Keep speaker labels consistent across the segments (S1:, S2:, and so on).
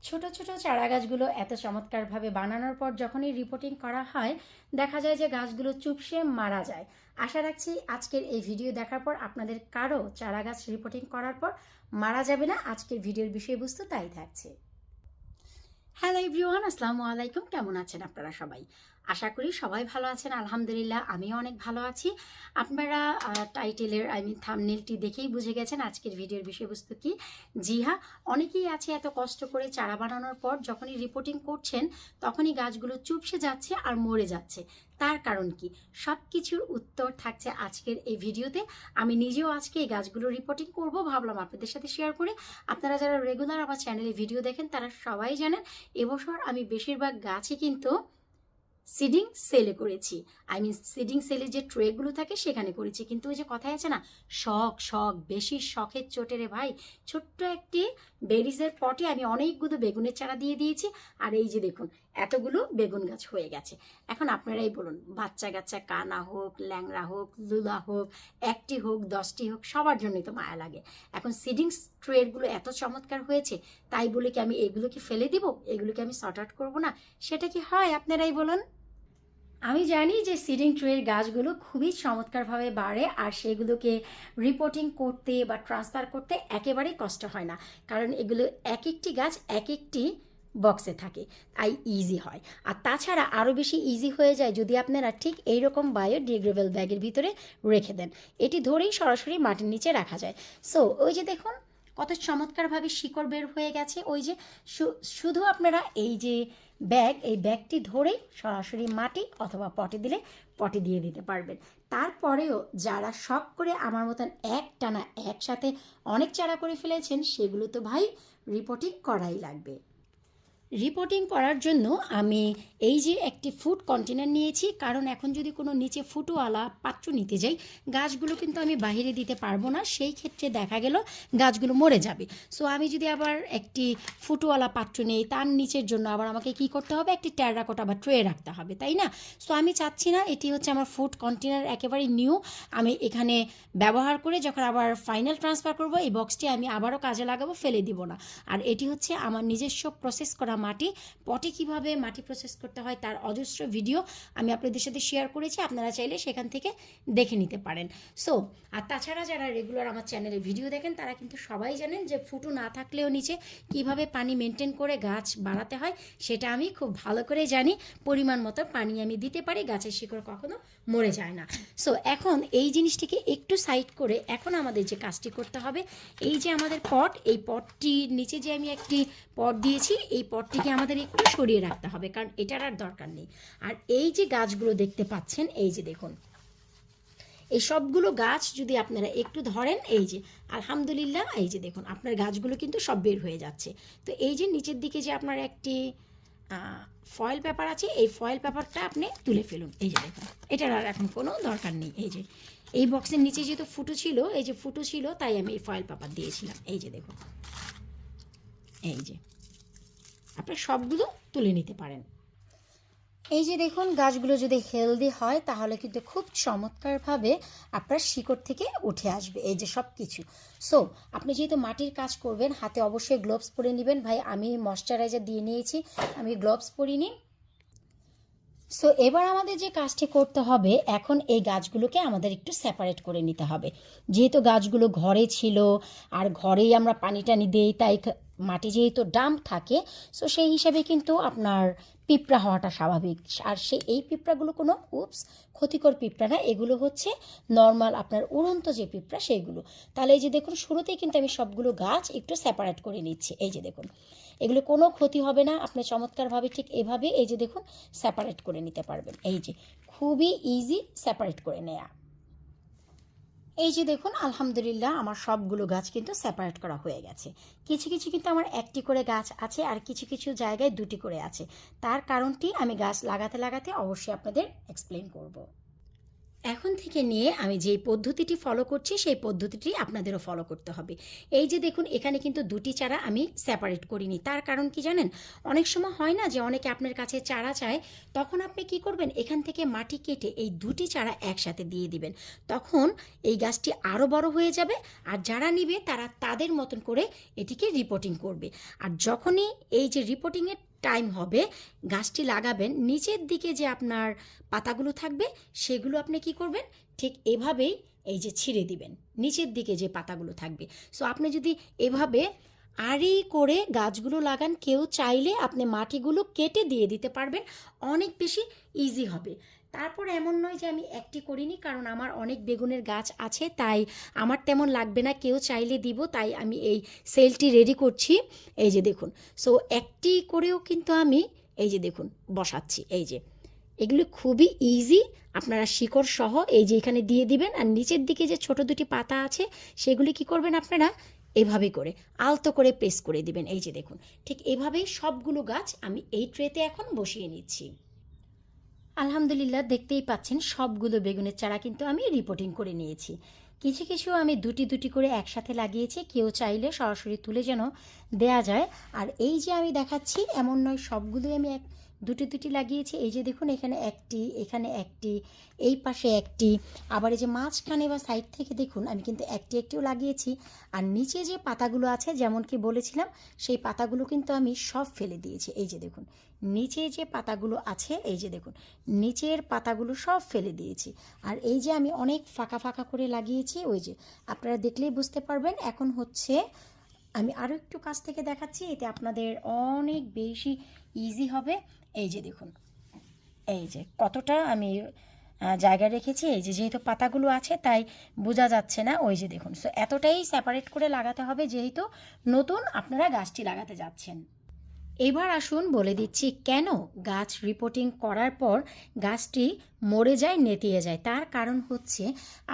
S1: ছোট ছোট চারা গাছগুলো এত চমৎকারভাবে বানানোর পর যখনই রিপোর্টিং করা হয় দেখা যায় যে গাছগুলো চুপসে মারা যায়। আশা রাখছি আজকের এই ভিডিও দেখার পর আপনাদের কারো চারা গাছ রিপোর্টিং করার পর মারা যাবে না। আজকের ভিডিওর বিষয়বস্তু তাই থাকছে। হ্যালো এভরিওয়ান, আসসালামু আলাইকুম। কেমন আছেন আপনারা সবাই? আশা করি সবাই ভালো আছেন। আলহামদুলিল্লাহ আমিও অনেক ভালো আছি। আপনারা টাইটেলের থাম্বনেলটি দেখেই বুঝে গেছেন আজকের ভিডিওর বিষয়বস্তু কি। জি হ্যাঁ, অনেকেই আছে এত কষ্ট করে চারা বানানোর পর যখনই রিপোর্টিং করছেন তখনই গাছগুলো চুপসে যাচ্ছে আর মরে যাচ্ছে। তার কারণ কি? সব কিছুর উত্তর থাকছে আজকের এই ভিডিওতে। আমি নিজেও আজকে এই গাছগুলো রিপোর্টিং করব, ভাবলাম আপনাদের সাথে শেয়ার করে। আপনারা যারা রেগুলার আমার চ্যানেলে ভিডিও দেখেন তারা সবাই জানেন এবছর আমি বেশিরভাগ গাছই কিন্তু সিডিং সেলে করেছি। সিডিং সেলে যে ট্রেগুলো থাকে সেখানে করেছি। কিন্তু ওই যে কথায় আছে না, শখ শখ বেশি শখের চোটে রে ভাই, ছোট্ট একটি বেরিজের পটে আমি অনেকগুলো বেগুনের চারা দিয়ে দিয়েছি। আর এই যে দেখুন এতগুলো বেগুন গাছ হয়ে গেছে। এখন আপনারাই বলুন, বাচ্চা কাচ্চা কানা হোক, ল্যাংড়া হোক, লুলা হোক, একটি হোক, 10টি হোক, সবার জন্যই তো মায়া লাগে। এখন সিডিং ট্রেগুলো এত চমৎকার হয়েছে, তাই বলে কি আমি এগুলোকে ফেলে দিব? এগুলোকে আমি সর্ট আউট করবো না? সেটা কি হয়? আপনারাই বলুন। আমি জানি যে সিডিং ট্রের গাছগুলো খুবই চমৎকারভাবে বাড়ে আর সেগুলোকে রিপোর্টিং করতে বা ট্রান্সফার করতে একেবারেই কষ্ট হয় না, কারণ এগুলো এক একটি গাছ এক একটি বক্সে থাকে, তাই ইজি হয়। আর তাছাড়া আরও বেশি ইজি হয়ে যায় যদি আপনারা ঠিক এইরকম বায়োডিগ্রেডেবল ব্যাগের ভিতরে রেখে দেন। এটি ধরেই সরাসরি মাটির নিচে রাখা যায়। সো ওই যে দেখুন কত চমৎকারভাবে শিকড় বের হয়ে গেছে। ওই যে শুধু আপনারা এই যে এই ব্যাগটি ধরেই সরাসরি মাটি অথবা পটে দিলে পটে দিয়ে দিতে পারবেন। তারপরেও যারা শখ করে আমার মতন একটানা একসাথে অনেক চারা করে ফেলেছেন সেগুলো তো ভাই রিপোর্টিং করাই লাগবে। রিপোর্টিং করার জন্য আমি এই যে একটি ফুড কন্টেনার নিয়েছি, কারণ এখন যদি কোনো নিচে ফুটোওয়ালা পাত্র নিতে যাই গাছগুলো কিন্তু আমি বাইরে দিতে পারবো না, সেই ক্ষেত্রে দেখা গেল গাছগুলো মরে যাবে। সো আমি যদি আবার একটি ফুটোওয়ালা পাত্র নেই তার নিচের জন্য আবার আমাকে কি করতে হবে? একটি টেরাকোটা বা ট্রে রাখতে হবে, তাই না? সো আমি চাচ্ছি না। এটি হচ্ছে আমার ফুড কন্টেনার, একেবারে নিউ। আমি এখানে ব্যবহার করে যখন আবার ফাইনাল ট্রান্সফার করব এই বক্সটি আমি আবারও কাজে লাগাবো, ফেলে দিব না। আর এটি হচ্ছে আমার নিজস্ব প্রসেস করা মাটি। পটে কিভাবে মাটি প্রসেস করতে হয় তার অজস্র ভিডিও আমি আপনাদের সাথে শেয়ার করেছি, আপনারা চাইলে সেখান থেকে দেখে নিতে পারেন। সো আর তাছাড়া যারা রেগুলার আমার চ্যানেলে ভিডিও দেখেন তারা কিন্তু সবাই জানেন যে ফুটো না থাকলেও নিচে কিভাবে পানি মেনটেন করে গাছ বাড়াতে হয় সেটা আমি খুব ভালো করে জানি। পরিমাণ মতো পানি আমি দিতে পারি, গাছের শিকড় কখনো মরে যায় না। সো এখন এই জিনিসটিকে একটু সাইড করে এখন আমাদের যে কাজটি করতে হবে, এই যে আমাদের পট, এই পটটির নিচে যে আমি একটি পট দিয়েছি এই পটটিকে আমাদের একটু সরিয়ে রাখতে হবে, কারণ এটার আর দরকার নেই। আর এই যে গাছগুলো দেখতে পাচ্ছেন, এই যে দেখুন এই সবগুলো গাছ যদি আপনারা একটু ধরেন, এই যে আলহামদুলিল্লাহ, এই যে দেখুন আপনার গাছগুলো কিন্তু সব বের হয়ে যাচ্ছে। তো এই যে নিচের দিকে যে আপনার একটি ফয়েল পেপার আছে, এই ফয়েল পেপারটা আপনি তুলে ফেলুন। এই যে দেখুন এটার আর এখন কোনো দরকার নেই। এই যে এই বক্সের নিচে যেহেতু ফুটো ছিল, এই যে ফুটো ছিল তাই আমি এই ফয়েল পেপার দিয়েছিলাম। এই যে দেখুন, এই যে আপনার সবগুলো তুলে নিতে পারেন। এই যে দেখুন গাছগুলো যদি হেলদি হয় তাহলে কিন্তু খুব চমৎকারভাবে আপনার শিকড় থেকে উঠে আসবে এই যে সব কিছু। সো আপনি যেহেতু মাটির কাজ করবেন হাতে অবশ্যই গ্লোভস পরে নেবেন। ভাই আমি ময়শ্চারাইজার দিয়ে নিয়েছি, আমি গ্লোভস পরিনি। সো এবার আমাদের যে কাজটি করতে হবে, এখন এই গাছগুলোকে আমাদের একটু সেপারেট করে নিতে হবে। যেহেতু গাছগুলো ঘরে ছিল আর ঘরেই আমরা পানি টানি দিই, তাই মাটি যেহেতু ডাম্প থাকে, সো সেই হিসাবে কিন্তু আপনার পিঁপড়া হওয়াটা স্বাভাবিক। আর এই পিঁপড়াগুলো কোনো ক্ষতিকর পিঁপড়া না, এগুলো হচ্ছে নর্মাল আপনার উড়ন্ত যে পিঁপড়া সেইগুলো। তাহলে এই যে দেখুন শুরুতেই কিন্তু আমি সবগুলো গাছ একটু সেপারেট করে নিচ্ছি। এই যে দেখুন এগুলো কোনো ক্ষতি হবে না, আপনি চমৎকারভাবে ঠিক এভাবে এই যে দেখুন সেপারেট করে নিতে পারবেন। এই যে খুবই ইজি সেপারেট করে নেয়া। এই যে দেখুন আলহামদুলিল্লাহ আমার সবগুলো গাছ কিন্তু সেপারেট করা হয়ে গেছে। কিছু কিছু কিন্তু আমার একটি করে গাছ আছে আর কিছু কিছু জায়গায় দুটি করে আছে। তার কারণটি আমি গাছ লাগাতে লাগাতে অবশ্যই আপনাদের এক্সপ্লেন করব। এখন থেকে নিয়ে আমি যেই পদ্ধতিটি ফলো করছি সেই পদ্ধতিটি আপনাদেরও ফলো করতে হবে। এই যে দেখুন এখানে কিন্তু দুটি চারা আমি সেপারেট করিনি, তার কারণ কি জানেন? অনেক সময় হয় না যে অনেকে আপনার কাছে চারা চায়, তখন আপনি কি করবেন, এখান থেকে মাটি কেটে এই দুটি চারা একসাথে দিয়ে দিবেন। তখন এই গাছটি আরও বড় হয়ে যাবে, আর যারা নিবে তারা তাদের মতন করে এটিকে রিপোর্টিং করবে। আর যখনই এই যে রিপোর্টিংয়ের টাইম হবে, গাছটি লাগাবেন, নিচের দিকে যে আপনার পাতাগুলো থাকবে সেগুলো আপনি কি করবেন, ঠিক এভাবেই এই যে ছিঁড়ে দিবেন নিচের দিকে যে পাতাগুলো থাকবে। সো আপনি যদি এভাবে আড়ি করে গাছগুলো লাগান, কেউ চাইলে আপনি মাটিগুলো কেটে দিয়ে দিতে পারবেন, অনেক বেশি ইজি হবে। তারপর এমন নয় যে আমি একটি করিনি, কারণ আমার অনেক বেগুনের গাছ আছে, তাই আমার তেমন লাগবে না, কেউ চাইলে দিব, তাই আমি এই সেলটি রেডি করছি। এই যে দেখুন, সো একটি করেও কিন্তু আমি এই যে দেখুন বসাচ্ছি। এই যে এগুলো খুবই ইজি, আপনারা শিকড় সহ এই যে এখানে দিয়ে দিবেন, আর নিচের দিকে যে ছোট দুটি পাতা আছে সেগুলি কি করবেন আপনারা এভাবে করে আলতো করে প্রেস করে দিবেন। এই যে দেখুন, ঠিক এভাবেই সবগুলো গাছ আমি এই ট্রেতে এখন বসিয়ে নিচ্ছি। আলহামদুলিল্লাহ, দেখতেই পাচ্ছেন সবগুলো বেগুনের চারা কিন্তু আমি রিপোর্টিং করে নিয়েছি। কিছু কিছু আমি দুটি দুটি করে একসাথে লাগিয়েছি, কেউ চাইলে সরাসরি তুলে যেন দেয়া যায়। আর এই যে আমি দেখাচ্ছি এমন নয়, সবগুলোই আমি দুটি দুটি লাগিয়েছি। এই যে দেখুন এখানে একটি, এখানে একটি, এই পাশে একটি, আবার এই যে মাঝখানে বা সাইড থেকে দেখুন আমি কিন্তু একটি একটিও লাগিয়েছি। আর নিচে যে পাতাগুলো আছে যেমন কি বলেছিলাম, সেই পাতাগুলো কিন্তু আমি সব ফেলে দিয়েছি। এই যে দেখুন নিচে যে পাতাগুলো আছে, এই যে দেখুন নিচের পাতাগুলো সব ফেলে দিয়েছি। আর এই যে আমি অনেক ফাঁকা ফাঁকা করে লাগিয়েছি, ওই যে আপনারা দেখলেই বুঝতে পারবেন। এখন হচ্ছে আমি আরও একটু কাছ থেকে দেখাচ্ছি, এতে আপনাদের অনেক বেশি ইজি হবে। এই যে দেখুন এই যে কতটা আমি জায়গা রেখেছি, এই যে যেহেতু পাতাগুলো আছে তাই বোঝা যাচ্ছে না। ওই যে দেখুন, সো এতটাই সেপারেট করে লাগাতে হবে যেহেতু নতুন আপনারা গাছটি লাগাতে যাচ্ছেন। এবার আসুন বলে দিচ্ছি কেন গাছ রিপোর্টিং করার পর গাছটি মরে যায়, নেতিয়ে যায়। তার কারণ হচ্ছে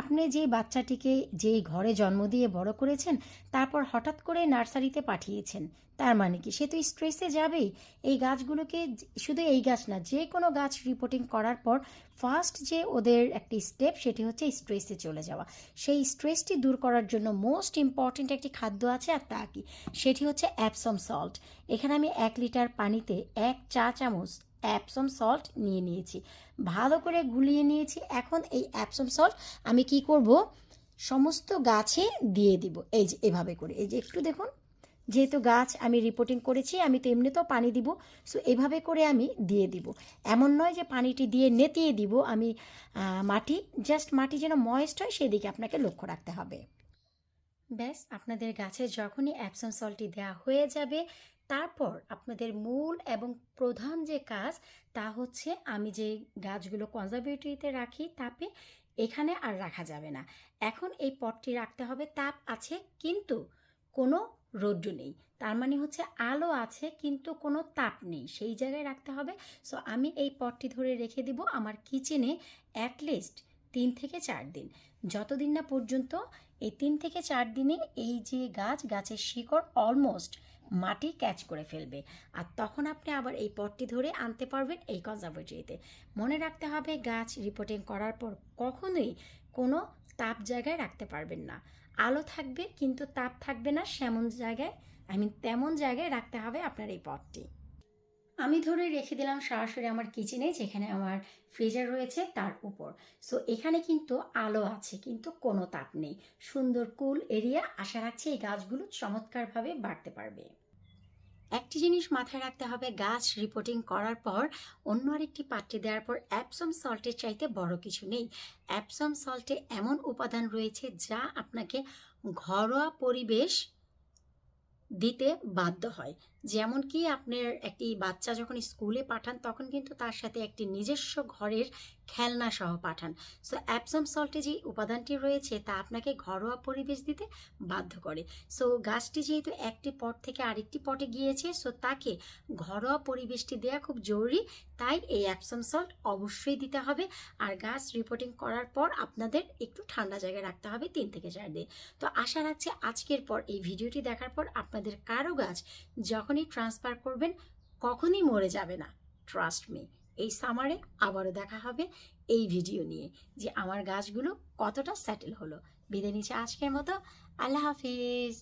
S1: আপনি যে বাচ্চাটিকে যেই ঘরে জন্ম দিয়ে বড় করেছেন, তারপর হঠাৎ করে নার্সারিতে পাঠিয়েছেন, তার মানে কি সে তো স্ট্রেসে যাবেই। এই গাছগুলোকে শুধু এই গাছ না, যে কোনো গাছ রিপোর্টিং করার পর ফার্স্ট যে ওদের একটি স্টেপ সেটি হচ্ছে স্ট্রেসে চলে যাওয়া। সেই স্ট্রেসটি দূর করার জন্য মোস্ট ইম্পর্ট্যান্ট একটি খাদ্য আছে, আর তা কি, সেটি হচ্ছে অ্যাপসম সল্ট। এখানে আমি 1 লিটার পানিতে 1 চা চামচ অ্যাপসম সল্ট নিয়ে নিয়েছি, ভালো করে গুলিয়ে নিয়েছি। এখন এই অ্যাপসম সল্ট আমি কি করব, সমস্ত গাছে দিয়ে দিব। এই যে এভাবে করে, এই যে একটু দেখুন, যেহেতু গাছ আমি রিপোর্টিং করেছি আমি তো এমনিতেও পানি দিব, সো এভাবে করে আমি দিয়ে দিব। এমন নয় যে পানিটি দিয়ে নেতিয়ে দিব আমি মাটি, জাস্ট মাটি যেন ময়েস্ট হয় সেদিকে আপনাকে লক্ষ্য রাখতে হবে। ব্যাস, আপনাদের গাছে যখনই অ্যাপসম সল্টটি দেওয়া হয়ে যাবে, তারপর আপনাদের মূল এবং প্রধান যে কাজ তা হচ্ছে আমি যে গাছগুলো কনজারভেটরিতে রাখি তাপে, এখানে আর রাখা যাবে না। এখন এই পটটি রাখতে হবে, তাপ আছে কিন্তু কোনো রৌদ্র নেই, তার মানে হচ্ছে আলো আছে কিন্তু কোনো তাপ নেই, সেই জায়গায় রাখতে হবে। সো আমি এই পটটি ধরে রেখে দিব আমার কিচেনে অ্যাটলিস্ট 3 থেকে 4 দিন, যতদিন না পর্যন্ত এই 3 থেকে 4 দিনে এই যে গাছের শিকড় অলমোস্ট মাটি ক্যাচ করে ফেলবে, আর তখন আপনি আবার এই পটটি ধরে আনতে পারবেন এই কনজারভেটরিতে। মনে রাখতে হবে গাছ রিপোর্টিং করার পর কখনোই কোনো তাপ জায়গায় রাখতে পারবেন না। আলো থাকবে কিন্তু তাপ থাকবে না, তেমন জায়গায় রাখতে হবে আপনার এই পটটি। আমি ধরে রেখে দিলাম সরাসরি আমার কিচেনে, যেখানে আমার ফ্রিজার রয়েছে তার উপর। সো এখানে কিন্তু আলো আছে কিন্তু কোনো তাপ নেই, সুন্দর কুল এরিয়া। আশা রাখছি এই গাছগুলো চমৎকারভাবে বাড়তে পারবে। একটি জিনিস মাথায় রাখতে হবে, গাছ রিপোর্টিং করার পর অন্য আরেকটি পাত্রে দেওয়ার পর অ্যাপসম সল্টের চাইতে বড় কিছু নেই। অ্যাপসম সল্টে এমন উপাদান রয়েছে যা আপনাকে ঘরোয়া পরিবেশ দিতে বাধ্য হয়। যেমন কি আপনার একটি বাচ্চা যখন স্কুলে পাঠান তখন কিন্তু তার সাথে একটি নিজস্ব ঘরের খেলনা সহ পাঠান। সো অ্যাপসম সল্টে যে উপাদানটি রয়েছে তা আপনাকে ঘরোয়া পরিবেশ দিতে বাধ্য করে। সো গাছটি যেহেতু একটি পট থেকে আরেকটি পটে গিয়েছে, সো তাকে ঘরোয়া পরিবেশটি দেওয়া খুব জরুরি, তাই এই অ্যাপসম সল্ট অবশ্যই দিতে হবে। আর গাছ রিপোর্টিং করার পর আপনাদের একটু ঠান্ডা জায়গায় রাখতে হবে 3 থেকে 4 দিন। তো আশা রাখছি আজকের পর এই ভিডিওটি দেখার পর আপনাদের কারো গাছ যখনই ট্রান্সফার করবেন কখনই মরে যাবে না, ট্রাস্ট মি। এই সামারে আবারও দেখা হবে এই ভিডিও নিয়ে যে আমার গাছগুলো কতটা সেটেল হলো। বিদায় নিচ্ছে আজকের মতো। আল্লাহ হাফিজ।